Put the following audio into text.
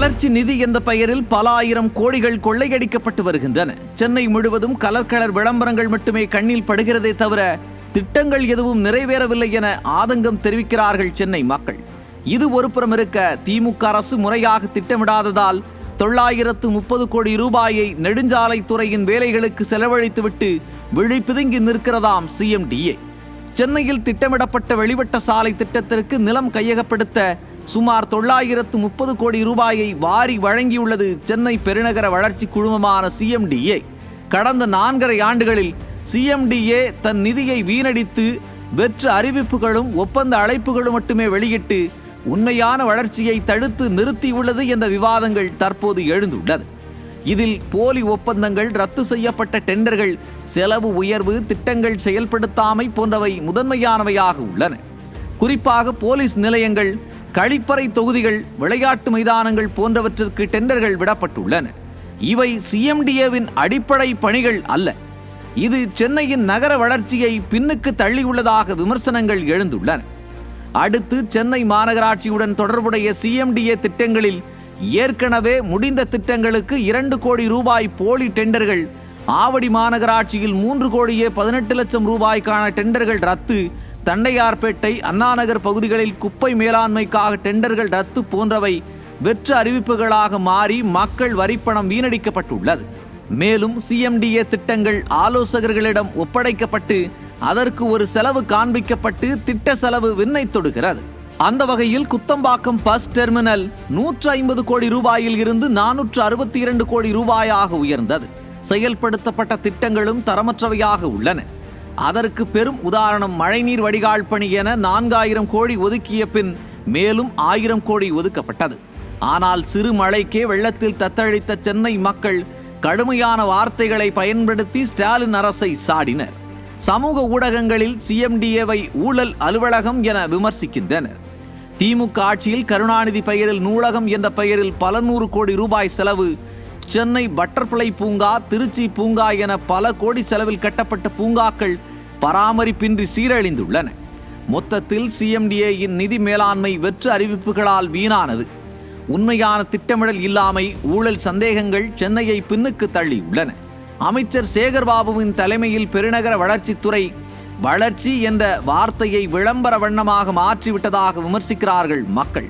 வளர்ச்சி நிதி என்ற பெயரில் பல ஆயிரம் கோடிகள் கொள்ளையடிக்கப்பட்டு வருகின்றன. சென்னை முழுவதும் கலர் விளம்பரங்கள் மட்டுமே கண்ணில் படுகிறதே தவிர திட்டங்கள் எதுவும் நிறைவேறவில்லை என ஆதங்கம் தெரிவிக்கிறார்கள் சென்னை மக்கள். இது ஒருபுறம் இருக்க, திமுக அரசு முறையாக திட்டமிடாததால் 930 கோடி ரூபாயை நெடுஞ்சாலைத்துறையின் வேலைகளுக்கு செலவழித்துவிட்டு விழிப்பிதுங்கி நிற்கிறதாம் CMDA. சென்னையில் திட்டமிடப்பட்ட வெளிவட்ட சாலை திட்டத்திற்கு நிலம் கையகப்படுத்த சுமார் 930 கோடி ரூபாயை வாரி வழங்கியுள்ளது சென்னை பெருநகர வளர்ச்சி குழுமமான CMDA. கடந்த 4.5 ஆண்டுகளில் CMDA தன் நிதியை வீணடித்து வெற்று அறிவிப்புகளும் ஒப்பந்த அழைப்புகளும் மட்டுமே வெளியிட்டு உண்மையான வளர்ச்சியை தடுத்து நிறுத்தியுள்ளது என்ற விவாதங்கள் தற்போது எழுந்துள்ளது. இதில் போலி ஒப்பந்தங்கள், ரத்து செய்யப்பட்ட டெண்டர்கள், செலவு உயர்வு, திட்டங்கள் செயல்படுத்தாமை போன்றவை முதன்மையானவையாக உள்ளன. குறிப்பாக போலீஸ் நிலையங்கள், கழிப்பறை தொகுதிகள், விளையாட்டு மைதானங்கள் போன்றவற்றிற்கு டெண்டர்கள் விடப்பட்டுள்ளன. இவை CMDAவின் அடிப்படை பணிகள் அல்ல. இது சென்னையின் நகர வளர்ச்சியை பின்னுக்கு தள்ளியுள்ளதாக விமர்சனங்கள் எழுந்துள்ளன. அடுத்து சென்னை மாநகராட்சியுடன் தொடர்புடைய CMDA திட்டங்களில் ஏற்கனவே முடிந்த திட்டங்களுக்கு 2 கோடி ரூபாய் போலி டெண்டர்கள், ஆவடி மாநகராட்சியில் 3 கோடியே 18 லட்சம் ரூபாய்க்கான டெண்டர்கள் ரத்து, தண்டையார்பேட்டை, அண்ணாநகர் பகுதிகளில் குப்பை மேலாண்மைக்காக டெண்டர்கள் ரத்து போன்றவை வெற்று அறிவிப்புகளாக மாறி மக்கள் வரிப்பணம் வீணடிக்கப்பட்டுள்ளது. மேலும் CMDA திட்டங்கள் ஆலோசகர்களிடம் ஒப்படைக்கப்பட்டு அதற்கு ஒரு செலவு காண்பிக்கப்பட்டு திட்ட செலவு விண்ணை தொடுகிறது. அந்த வகையில் குத்தம்பாக்கம் பஸ் டெர்மினல் 150 கோடி ரூபாயில் இருந்து 462 கோடி ரூபாயாக உயர்ந்தது. செயல்படுத்தப்பட்ட திட்டங்களும் தரமற்றவையாக உள்ளன. அதற்கு பெரும் உதாரணம் மழைநீர் வடிகால் பணி என 4000 கோடி ஒதுக்கிய பின் மேலும் 1000 கோடி ஒதுக்கப்பட்டது. ஆனால் சிறு மழைக்கே வெள்ளத்தில் தத்தளித்த சென்னை மக்கள் கடுமையான வார்த்தைகளை பயன்படுத்தி ஸ்டாலின் அரசை சாடினர். சமூக ஊடகங்களில் CMDAவை ஊழல் அலுவலகம் என விமர்சிக்கின்றனர். திமுக ஆட்சியில் கருணாநிதி பெயரில் நூலகம் என்ற பெயரில் பல 100 கோடி ரூபாய் செலவு, சென்னை பட்டர்ஃப்ளை பூங்கா, திருச்சி பூங்கா என பல கோடி செலவில் கட்டப்பட்ட பூங்காக்கள் பராமரிப்பின்றி சீரழிந்துள்ளன. மொத்தத்தில் CMDAயின் நிதி மேலாண்மை வெற்று அறிவிப்புகளால் வீணானது. உண்மையான திட்டமிடல் இல்லாமை, ஊழல் சந்தேகங்கள் சென்னையை பின்னுக்கு தள்ளியுள்ளன. அமைச்சர் சேகர்பாபுவின் தலைமையில் பெருநகர வளர்ச்சித்துறை வளர்ச்சி என்ற வார்த்தையை விளம்பர வண்ணமாக மாற்றிவிட்டதாக விமர்சிக்கிறார்கள் மக்கள்.